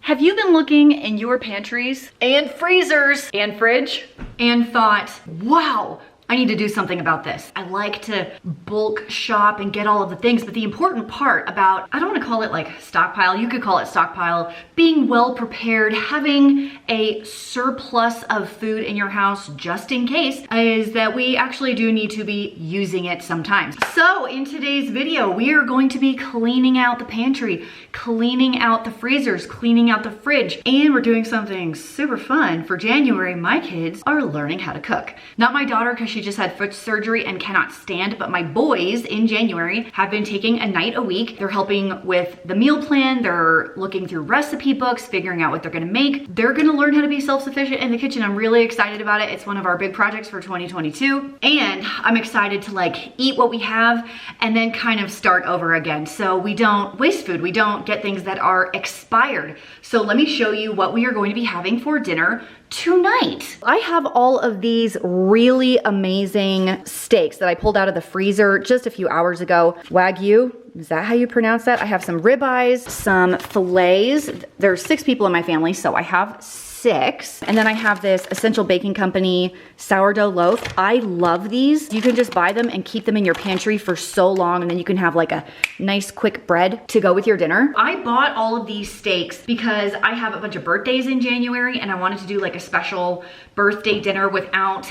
Have you been looking in your pantries and freezers and fridge and thought, wow, I need to do something about this? I like to bulk shop and get all of the things, but the important part about, I don't want to call it like stockpile, you could call it stockpile, being well prepared, having a surplus of food in your house just in case, is that we actually do need to be using it sometimes. So in today's video, we are going to be cleaning out the pantry, cleaning out the freezers, cleaning out the fridge, and we're doing something super fun. For January, my kids are learning how to cook. Not my daughter, because she just had foot surgery and cannot stand, but my boys in January have been taking a night a week. They're helping with the meal plan. They're looking through recipe books, figuring out what they're gonna make. They're gonna learn how to be self-sufficient in the kitchen. I'm really excited about it. It's one of our big projects for 2022. And I'm excited to like eat what we have and then kind of start over again. So we don't waste food. We don't get things that are expired. So let me show you what we are going to be having for dinner tonight. I have all of these really amazing steaks that I pulled out of the freezer just a few hours ago. Wagyu, is that how you pronounce that? I have some ribeyes, some fillets. There's 6 people in my family, so I have 6. And then I have this Essential Baking Company sourdough loaf. I love these. You can just buy them and keep them in your pantry for so long, and then you can have like a nice quick bread to go with your dinner. I bought all of these steaks because I have a bunch of birthdays in January and I wanted to do like a special birthday dinner without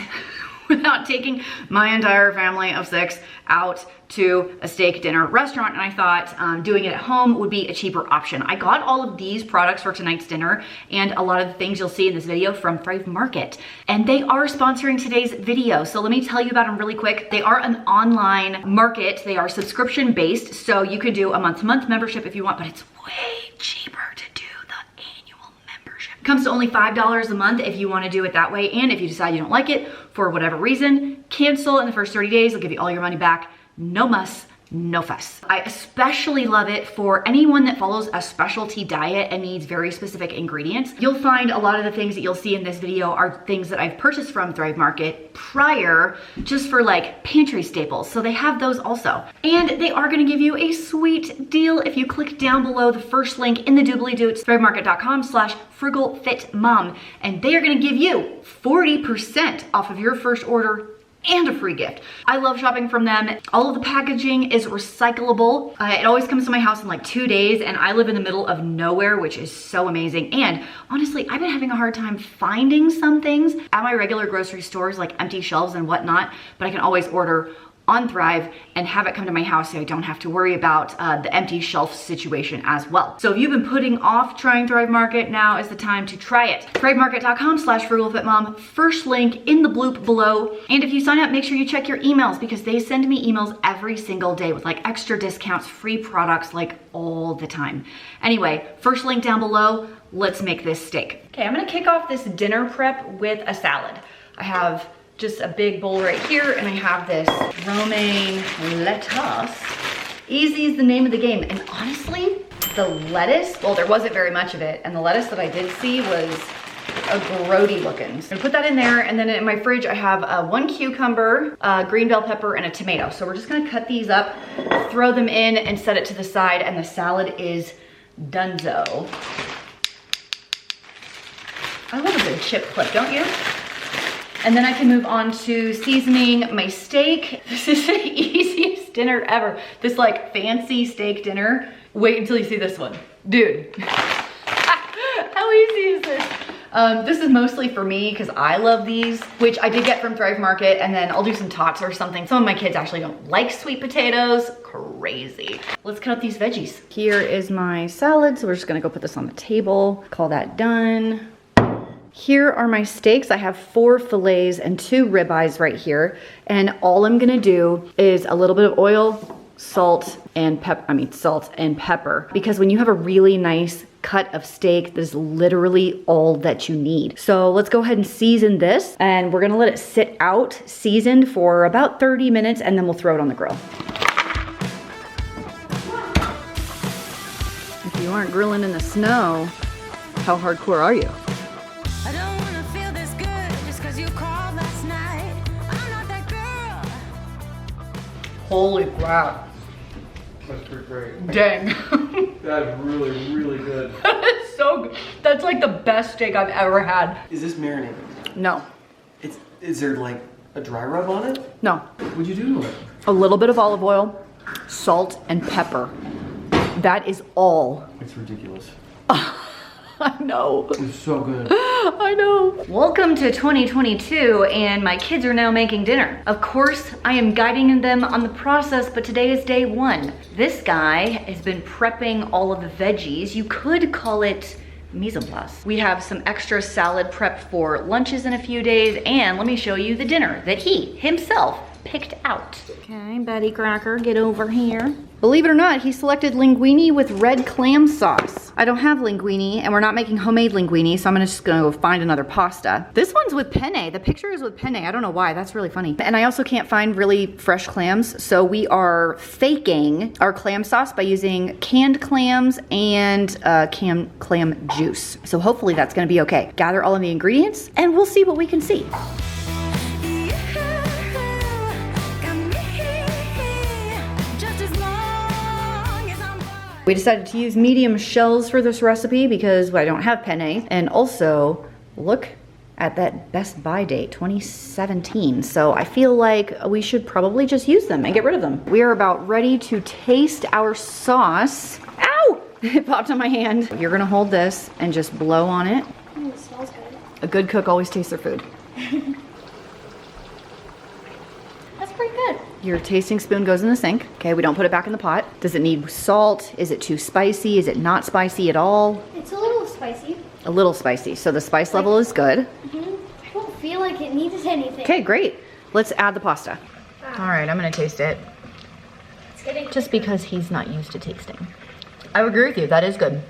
taking my entire family of 6 out to a steak dinner restaurant, and I thought doing it at home would be a cheaper option. I got all of these products for tonight's dinner and a lot of the things you'll see in this video from Thrive Market, and they are sponsoring today's video. So let me tell you about them really quick. They are an online market. They are subscription based, so you could do a month-to-month membership if you want, but it's way cheaper to do the annual membership. It comes to only $5 a month if you want to do it that way, and if you decide you don't like it for whatever reason, cancel in the first 30 days. They'll give you all your money back. No muss, no fuss. I especially love it for anyone that follows a specialty diet and needs very specific ingredients. You'll find a lot of the things that you'll see in this video are things that I've purchased from Thrive Market prior, just for like pantry staples. So they have those also. And they are gonna give you a sweet deal if you click down below the first link in the doobly-doo. It's thrivemarket.com/frugalfitmom. And they are gonna give you 40% off of your first order and a free gift. I love shopping from them. All of the packaging is recyclable. It always comes to my house in like 2 days, and I live in the middle of nowhere, which is so amazing. And honestly, I've been having a hard time finding some things at my regular grocery stores, like empty shelves and whatnot, but I can always order on Thrive and have it come to my house so I don't have to worry about the empty shelf situation as well. So if you've been putting off trying Thrive Market, now is the time to try it. thrivemarket.com/frugalfitmom, first link in the bloop below. And if you sign up, make sure you check your emails because they send me emails every single day with like extra discounts, free products, like all the time. Anyway, first link down below. Let's make this steak. Okay, I'm gonna kick off this dinner prep with a salad. I have just a big bowl right here, and I have this romaine lettuce. Easy is the name of the game. And honestly, the lettuce, well, there wasn't very much of it, and the lettuce that I did see was a grody looking. So I'm gonna put that in there, and then in my fridge I have 1 cucumber, green bell pepper, and a tomato. So we're just gonna cut these up, throw them in, and set it to the side, and the salad is donezo. I love a good chip clip, don't you? And then I can move on to seasoning my steak. This is the easiest dinner ever. This like fancy steak dinner. Wait until you see this one. Dude, how easy is this? This is mostly for me because I love these, which I did get from Thrive Market, and then I'll do some tots or something. Some of my kids actually don't like sweet potatoes. Crazy. Let's cut up these veggies. Here is my salad, so we're just gonna go put this on the table. Call that done. Here are my steaks. I have 4 fillets and 2 ribeyes right here. And all I'm gonna do is a little bit of oil, salt and pepper. Because when you have a really nice cut of steak, that is literally all that you need. So let's go ahead and season this, and we're gonna let it sit out seasoned for about 30 minutes, and then we'll throw it on the grill. If you aren't grilling in the snow, how hardcore are you? Holy crap. That's pretty great. Dang. That is really, really good. It's so good. That's like the best steak I've ever had. Is this marinated? No. Is there like a dry rub on it? No. What'd you do to it? A little bit of olive oil, salt, and pepper. That is all. It's ridiculous. I know. It's so good. I know. Welcome to 2022, and my kids are now making dinner. Of course, I am guiding them on the process, but today is day one. This guy has been prepping all of the veggies. You could call it mise en place. We have some extra salad prep for lunches in a few days, and let me show you the dinner that he himself picked out. Okay, Betty Cracker, get over here. Believe it or not, he selected linguine with red clam sauce. I don't have linguine, and we're not making homemade linguine, so I'm just gonna go find another pasta. This one's with penne. The picture is with penne. I don't know why. That's really funny. And I also can't find really fresh clams, so we are faking our clam sauce by using canned clams and canned clam juice. So hopefully that's gonna be okay. Gather all of the ingredients, and we'll see what we can see. We decided to use medium shells for this recipe because I don't have penne. And also, look at that Best Buy date, 2017. So I feel like we should probably just use them and get rid of them. We are about ready to taste our sauce. Ow! It popped on my hand. You're gonna hold this and just blow on it. Ooh, it smells good. A good cook always tastes their food. That's pretty good. Your tasting spoon goes in the sink. Okay, we don't put it back in the pot. Does it need salt? Is it too spicy? Is it not spicy at all? It's a little spicy. A little spicy, so the spice level is good. I don't feel like it needs anything. Okay, great. Let's add the pasta. All right, I'm gonna taste it. It's getting Just because he's not used to tasting. I would agree with you, that is good.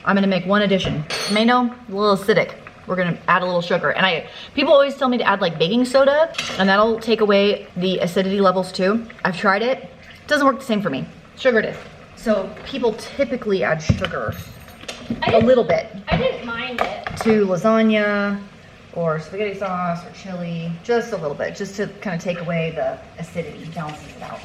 I'm gonna make one addition. Tomato, a little acidic. We're gonna add a little sugar. And people always tell me to add like baking soda, and that'll take away the acidity levels too. I've tried it, it doesn't work the same for me. Sugar it is. So people typically add sugar, a little bit, I didn't mind it. to lasagna or spaghetti sauce or chili, just a little bit, just to kind of take away the acidity, balances it out.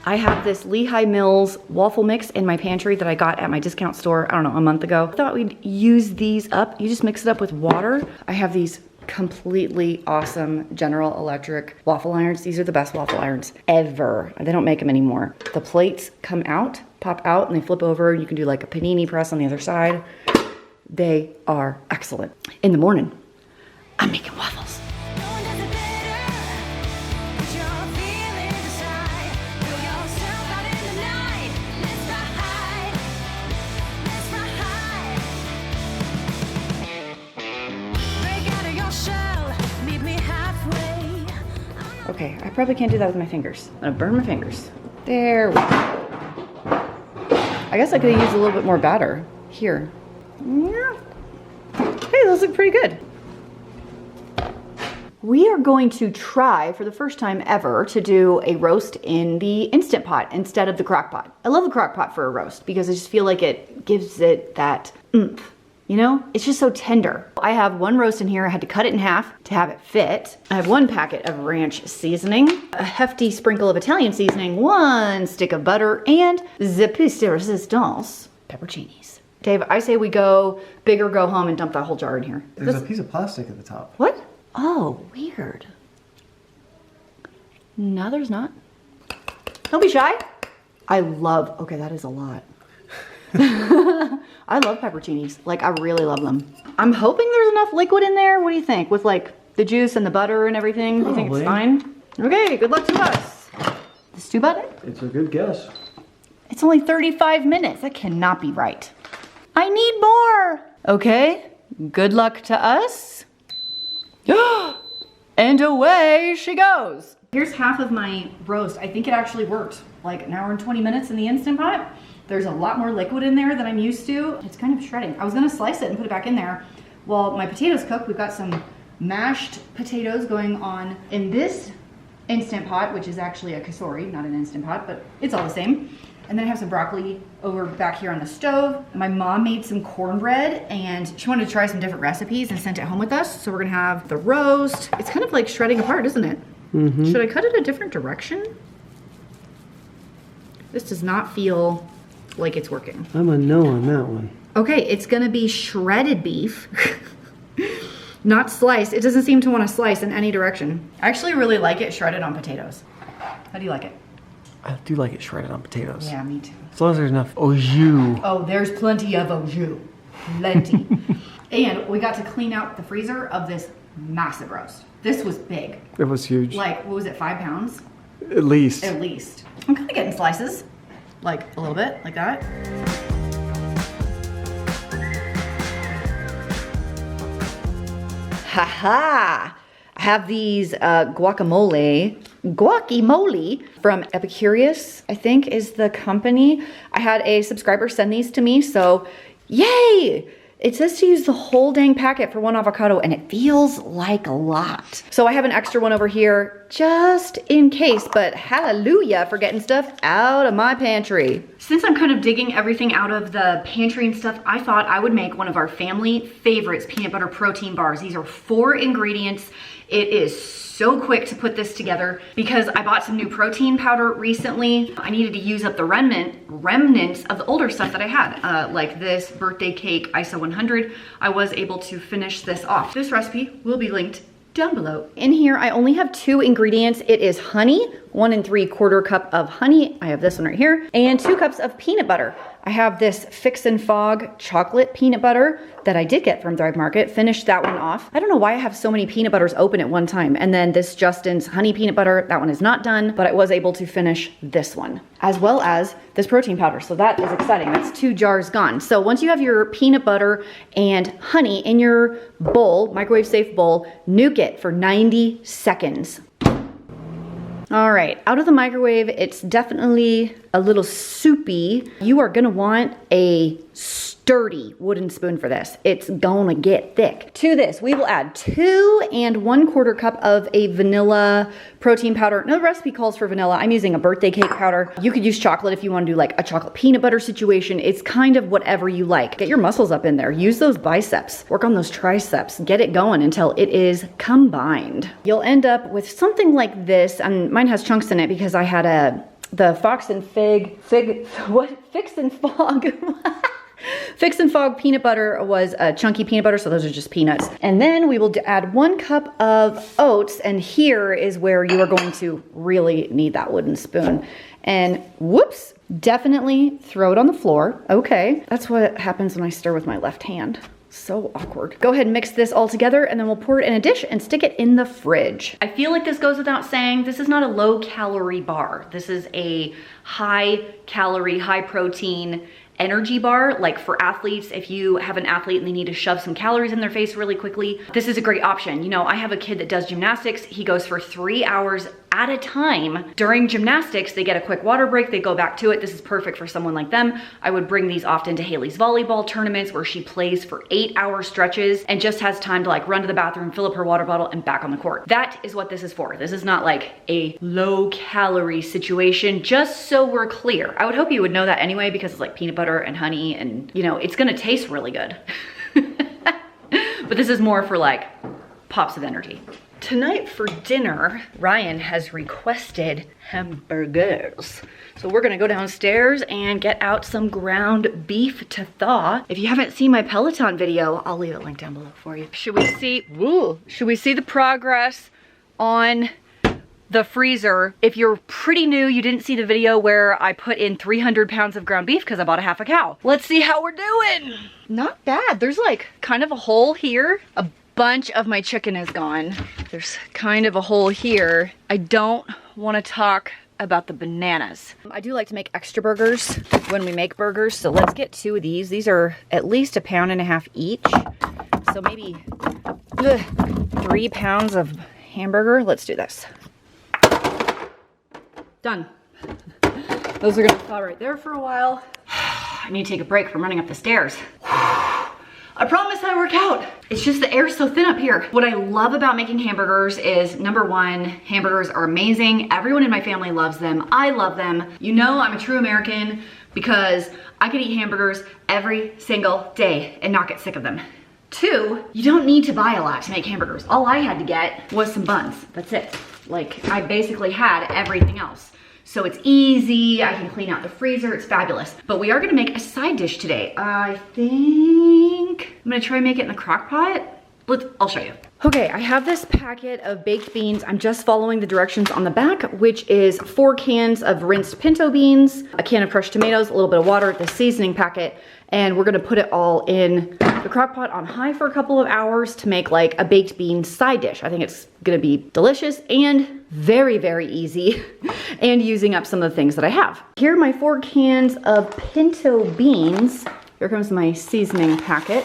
I have this Lehigh Mills waffle mix in my pantry that I got at my discount store, I don't know, a month ago. I thought we'd use these up. You just mix it up with water. I have these completely awesome General Electric waffle irons. These are the best waffle irons ever. They don't make them anymore. The plates come out, pop out, and they flip over. You can do like a panini press on the other side. They are excellent. In the morning, I'm making waffles. Okay, I probably can't do that with my fingers. I'm gonna burn my fingers. There we go. I guess I could have used a little bit more batter here. Yeah. Hey, those look pretty good. We are going to try for the first time ever to do a roast in the Instant Pot instead of the crock pot. I love the crock pot for a roast because I just feel like it gives it that oomph. You know, it's just so tender. I have one roast in here. I had to cut it in half to have it fit. I have one packet of ranch seasoning, a hefty sprinkle of Italian seasoning, one stick of butter, and the piece de resistance, pepperoncinis. Dave, I say we go big or go home and dump that whole jar in here. There's a piece of plastic at the top. What? Oh, weird. No, there's not. Don't be shy. I love, okay, that is a lot. I love pepperoncinis. Like, I really love them. I'm hoping there's enough liquid in there. What do you think? With like the juice and the butter and everything? Do you think it's fine? Okay, good luck to us. The stew button? It's a good guess. It's only 35 minutes. That cannot be right. I need more. Okay, good luck to us. And away she goes. Here's half of my roast. I think it actually worked. Like an hour and 20 minutes in the Instant Pot. There's a lot more liquid in there than I'm used to. It's kind of shredding. I was gonna slice it and put it back in there. While my potatoes cook, we've got some mashed potatoes going on in this Instant Pot, which is actually a casori, not an Instant Pot, but it's all the same. And then I have some broccoli over back here on the stove. My mom made some cornbread and she wanted to try some different recipes and sent it home with us. So we're gonna have the roast. It's kind of like shredding apart, isn't it? Mm-hmm. Should I cut it a different direction? This does not feel like it's working. I'm a no on that one. Okay, it's gonna be shredded beef. Not sliced. It doesn't seem to want to slice in any direction. I actually really like it shredded on potatoes. How do you like it? I do like it shredded on potatoes. Yeah, me too. As long as there's enough au jus. Oh, there's plenty of au jus. Plenty. And we got to clean out the freezer of this massive roast. This was big. It was huge. Like, what was it, 5 pounds? At least. At least. I'm kind of getting slices. Like, a little bit, like that. Haha! I have these guacamole from Epicurious, I think is the company. I had a subscriber send these to me, so yay! It says to use the whole dang packet for 1 avocado, and it feels like a lot. So I have an extra one over here just in case, but hallelujah for getting stuff out of my pantry. Since I'm kind of digging everything out of the pantry and stuff, I thought I would make one of our family favorites, peanut butter protein bars. These are 4 ingredients. It is so quick to put this together because I bought some new protein powder recently. I needed to use up the remnants of the older stuff that I had, like this birthday cake ISO 100. I was able to finish this off. This recipe will be linked down below. In here, I only have 2 ingredients. It is honey, 1 3/4 cup of honey. I have this one right here, and 2 cups of peanut butter. I have this Fix and Fog chocolate peanut butter that I did get from Thrive Market. Finished that one off. I don't know why I have so many peanut butters open at one time. And then this Justin's honey peanut butter, that one is not done, but I was able to finish this one, as well as this protein powder. So that is exciting. That's 2 jars gone. So once you have your peanut butter and honey in your bowl, microwave safe bowl, nuke it for 90 seconds. All right, out of the microwave, it's definitely a little soupy. You are gonna want a sturdy wooden spoon for this. It's gonna get thick. To this, we will add 2 1/4 cup of a vanilla protein powder. No, the recipe calls for vanilla. I'm using a birthday cake powder. You could use chocolate if you wanna do like a chocolate peanut butter situation. It's kind of whatever you like. Get your muscles up in there. Use those biceps. Work on those triceps. Get it going until it is combined. You'll end up with something like this, and mine has chunks in it because I had the Fix and Fog. Fix and Fog peanut butter was a chunky peanut butter, so those are just peanuts. And then we will add 1 cup of oats, and here is where you are going to really need that wooden spoon. And whoops, definitely throw it on the floor. Okay, that's what happens when I stir with my left hand. So awkward. Go ahead and mix this all together and then we'll pour it in a dish and stick it in the fridge. I feel like this goes without saying, this is not a low calorie bar. This is a high calorie, high protein energy bar, like for athletes. If you have an athlete and they need to shove some calories in their face really quickly, this is a great option. You know, I have a kid that does gymnastics. He goes for 3 hours at a time. During gymnastics, they get a quick water break, they go back to it. This is perfect for someone like them. I would bring these often to Haley's volleyball tournaments where she plays for 8-hour stretches and just has time to like run to the bathroom, fill up her water bottle and back on the court. That is what this is for. This is not like a low calorie situation, just so we're clear. I would hope you would know that anyway because it's like peanut butter and honey and you know, it's gonna taste really good. But this is more for like pops of energy. Tonight for dinner, Ryan has requested hamburgers. So we're gonna go downstairs and get out some ground beef to thaw. If you haven't seen my Peloton video, I'll leave a link down below for you. Should we see the progress on the freezer? If you're pretty new, you didn't see the video where I put in 300 pounds of ground beef because I bought a half a cow. Let's see how we're doing. Not bad. There's like kind of a hole here. A bunch of my chicken is gone. There's kind of a hole here. I don't want to talk about the bananas. I do like to make extra burgers when we make burgers, so let's get 2 of these. These are at least 1.5 pounds each, so maybe 3 pounds of hamburger. Let's do this. Done. Those are gonna thaw right there for a while. I need to take a break from running up the stairs. I promise I work out. It's just the air's so thin up here. What I love about making hamburgers is, number one, hamburgers are amazing. Everyone in my family loves them. I love them. You know I'm a true American because I could eat hamburgers every single day and not get sick of them. Two, you don't need to buy a lot to make hamburgers. All I had to get was some buns. That's it. Like, I basically had everything else. So it's easy, I can clean out the freezer, it's fabulous. But we are gonna make a side dish today. I think I'm gonna try and make it in the crock pot. I'll show you. Okay, I have this packet of baked beans. I'm just following the directions on the back, which is 4 cans of rinsed pinto beans, a can of crushed tomatoes, a little bit of water, the seasoning packet, and we're gonna put it all in the crock pot on high for a couple of hours to make like a baked bean side dish. I think it's gonna be delicious and very, very easy and using up some of the things that I have. Here are my 4 cans of pinto beans. Here comes my seasoning packet.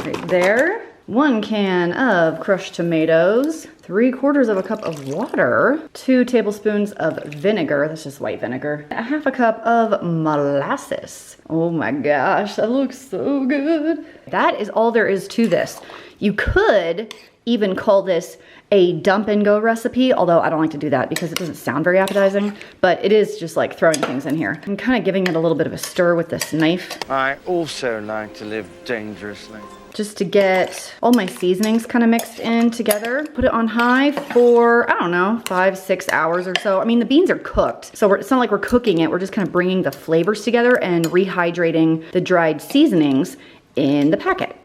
Right there. 1 can of crushed tomatoes, 3/4 of a cup of water, 2 tablespoons of vinegar, that's just white vinegar, 1/2 cup of molasses. Oh my gosh, that looks so good. That is all there is to this. You could even call this a dump and go recipe, although I don't like to do that because it doesn't sound very appetizing, but it is just like throwing things in here. I'm kind of giving it a little bit of a stir with this knife. I also like to live dangerously. Just to get all my seasonings kind of mixed in together. Put it on high for, I don't know, 5-6 hours or so. I mean, the beans are cooked, so it's not like we're cooking it. We're just kind of bringing the flavors together and rehydrating the dried seasonings in the packet.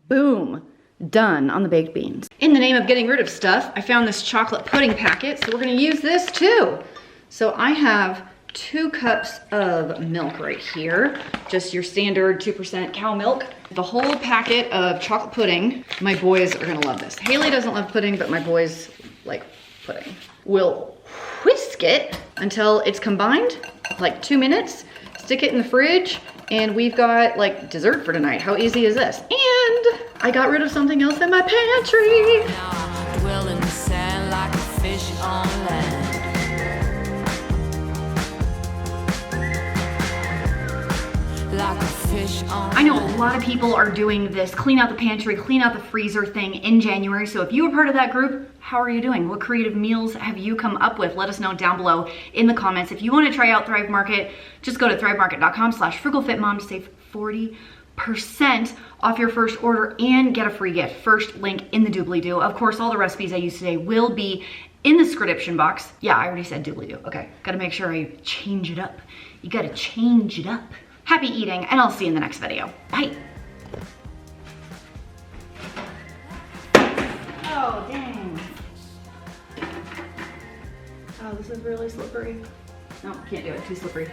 Boom. Done on the baked beans. In the name of getting rid of stuff, I found this chocolate pudding packet, so we're gonna use this too. So I have 2 cups of milk right here, just your standard 2% cow milk. The whole packet of chocolate pudding. My boys are gonna love this. Haley doesn't love pudding, but my boys like pudding. We'll whisk it until it's combined, like 2 minutes, stick it in the fridge, and we've got like dessert for tonight. How easy is this? And I got rid of something else in my pantry. Dwell in the sand like a fish on land. Like a fish on I know a lot of people are doing this clean out the pantry, clean out the freezer thing in January. So if you were part of that group, how are you doing? What creative meals have you come up with? Let us know down below in the comments. If you want to try out Thrive Market, just go to thrivemarket.com/frugalfitmom to save 40% off your first order and get a free gift. First link in the doobly-doo. Of course, all the recipes I use today will be in the description box. Yeah, I already said doobly-doo. Okay, gotta make sure I change it up. You gotta change it up. Happy eating, and I'll see you in the next video. Bye. Oh, dang. Oh, this is really slippery. No, can't do it, too slippery.